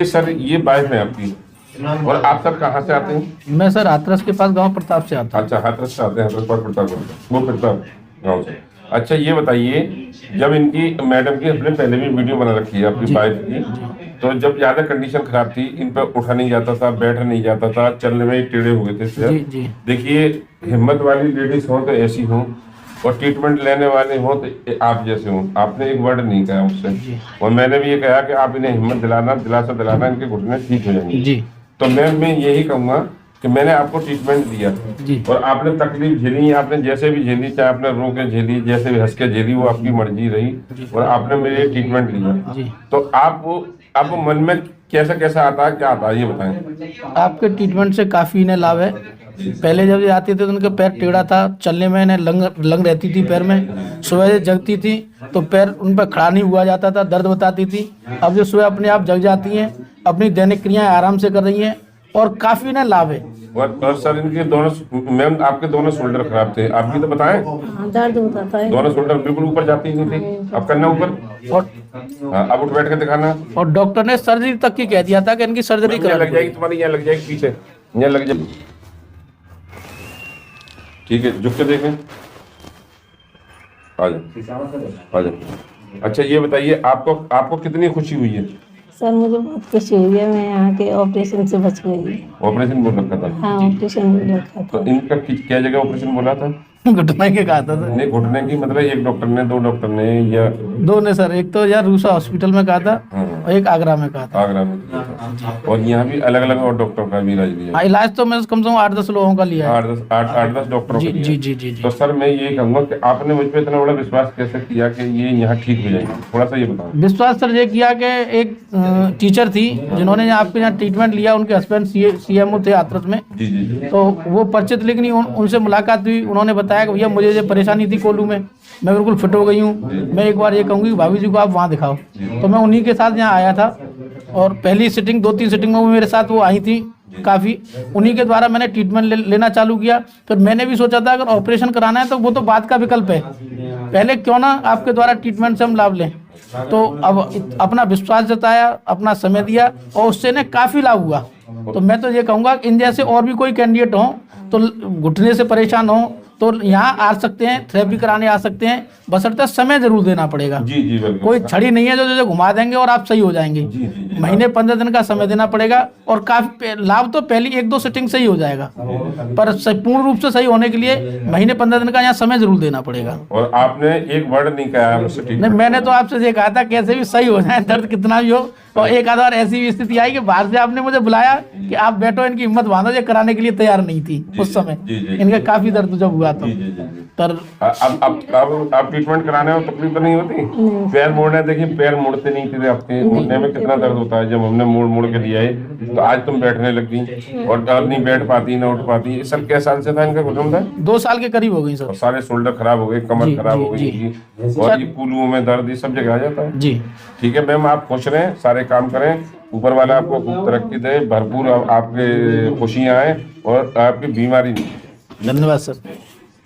Sir ये bike है आपकी, और आप सर कहाँ से आते हैं? मैं सर हाथरस के पास गांव प्रताप से आता हूँ। अच्छा, हाथरस से आते हैं, हाथरस पर प्रताप वो प्रताप गाँव से। अच्छा ये बताइए, जब इनकी मैडम की हमने पहले भी वीडियो बना रखी है आपकी बाइक की, तो जब ज्यादा कंडीशन खराब थी, इन पर उठा नहीं जाता था, बैठा नहीं जाता था, चलने में टेढ़े हो गए थे सर। जी जी देखिए, हिम्मत वाली लेडीज हो तो ऐसी हो, और ट्रीटमेंट लेने वाले हो तो आप जैसे हो। आपने एक वर्ड नहीं कहा मुझसे, और मैंने भी ये कहा कि आप इन्हें हिम्मत दिलाना, दिलासा दिलाना, इनके घुटने ठीक हो जाएंगे। जी तो मैं यही कहूंगा कि मैंने आपको ट्रीटमेंट दिया जी और आपने तकलीफ झेली, आपने जैसे भी झेली, चाहे आपने रो के झेली, जैसे भी हंस के झेली, वो आपकी मर्जी रही, और आपने मेरे ट्रीटमेंट लिया। जी। तो आपको मन में कैसा कैसा आता है, क्या आता है, ये बताएं। आपके ट्रीटमेंट से काफ़ी इन्हें लाभ है। पहले जब ये आते थे तो उनके पैर टेढ़ा था, चलने में इन्हें लंग रहती थी पैर में। सुबह से जगती थी तो पैर उन पर खड़ा नहीं हुआ जाता था, दर्द बताती थी। अब जो सुबह अपने आप जग जाती हैं, अपनी दैनिक क्रियाएं आराम से कर रही हैं, और काफ़ी इन्हें लाभ है। और सर इनके दोनों, मैम आपके दोनों शोल्डर खराब थे, आपकी तो बताएं। हाँ, दर्द होता था। दोनों शोल्डर बिल्कुल ऊपर जाती ही नहीं थी, अब करना ऊपर। और हाँ, अब उठ बैठ के दिखाना। और डॉक्टर ने सर्जरी तक की कह दिया था कि इनकी सर्जरी यहाँ करा लग जाएगी तुम्हारी, यहाँ लग जाएगी पीछे, यहाँ लग जाए। ठीक है, झुक के देखें, आ जाओ आ जाओ। अच्छा ये बताइए, आपको कितनी खुशी हुई है? सर मुझे बहुत खुशी हुई है, मैं यहाँ के ऑपरेशन से बच गई। ऑपरेशन बोल रखा था? हाँ, ऑपरेशन भी रखा तो था। इनका क्या जगह ऑपरेशन बोला था? घुटने के कहा था सर। नहीं, घुटने की मतलब एक डॉक्टर ने, दो डॉक्टर ने, या दो ने सर, एक तो यार रूसा हॉस्पिटल में कहा था और एक आगरा में कहा था। आगरा में किया था। और यहाँ भी अलग अलग और डॉक्टर का भी इलाज लिया? हाँ, इलाज तो मैं कम से कम 8-10 लोगों का लिया है। 8-10 डॉक्टरों जी का लिया। जी जी जी जी। तो सर मैं ये कहूँगा कि आपने मुझ पर इतना बड़ा विश्वास कैसे किया कि ये यहाँ ठीक हो जाएंगे, थोड़ा सा ये बताओ। विश्वास सर ये किया कि एक टीचर थी जिन्होंने आपके यहाँ ट्रीटमेंट लिया, उनके हस्बैंड CMO थे हाथरस में। जी जी जी। तो वो परिचित, लेकिन उनसे मुलाकात हुई, उन्होंने बताया कि भैया मुझे जो परेशानी थी कोलू में, मैं बिल्कुल फिट हो गई हूँ। मैं एक बार ये कहूँगी भाभी जी को आप वहाँ दिखाओ। तो मैं उन्हीं के साथ यहाँ आया था, और पहली सिटिंग 2-3 सिटिंग में वो मेरे साथ वो आई थी काफ़ी। उन्हीं के द्वारा मैंने ट्रीटमेंट लेना चालू किया। फिर मैंने भी सोचा था अगर ऑपरेशन कराना है तो वो तो बात का विकल्प है, पहले क्यों ना आपके द्वारा ट्रीटमेंट से हम लाभ लें। तो अब अपना विश्वास जताया, अपना समय दिया, और उससे ने काफ़ी लाभ हुआ। तो मैं तो ये कहूँगा कि इन जैसे और भी कोई कैंडिडेट हो तो घुटने से परेशान हो तो यहाँ आ सकते हैं, थेरेपी कराने आ सकते हैं, बशर्ते समय जरूर देना पड़ेगा। जी जी बिल्कुल। कोई छड़ी नहीं है जो घुमा देंगे और आप सही हो जाएंगे। जी जी जी। महीने 15 दिन का समय देना पड़ेगा, और काफी लाभ तो पहली 1-2 सिटिंग से ही हो जाएगा, पर पूर्ण रूप से सही होने के लिए महीने 15 दिन का यहाँ समय जरूर देना पड़ेगा। और आपने एक वर्ड नहीं कहा मुझसे नहीं, ट्रीटमेंट। मैंने तो आपसे ये कहा था कैसे भी सही हो जाए, दर्द कितना भी हो। और एक आध बार ऐसी भी स्थिति आई कि बाहर से आपने मुझे बुलाया कि आप बैठो, इनकी हिम्मत बांधो, ये कराने के लिए तैयार नहीं थी उस समय। जी, जी, इनका काफी दर्द जब हुआ तो। जी जी जी। पर अब ट्रीटमेंट कराने में तकलीफ तो नहीं होती? पैर मोड़ने, देखिए पैर मोड़ते नहीं थे आपके, घुटने में कितना दर्द होता है। जब हमने मोड़ के लिया है तो आज तुम बैठने लग गई, और नहीं बैठ पाती, ना उठ पाती। सर क्या साल से था इनका घुटना था? 2 साल के करीब हो गई सर। और सारे शोल्डर खराब हो गए, कमर जी, खराब जी, हो गई जी। इनकी, और ये कुल्लुओं में दर्द, ये सब जगह आ जाता है। जी ठीक है मैम, आप खुश रहें, सारे काम करें, ऊपर वाला आपको खूब तरक्की दे, भरपूर आपके खुशियाँ आए, और आपकी बीमारी नहीं। धन्यवाद सर।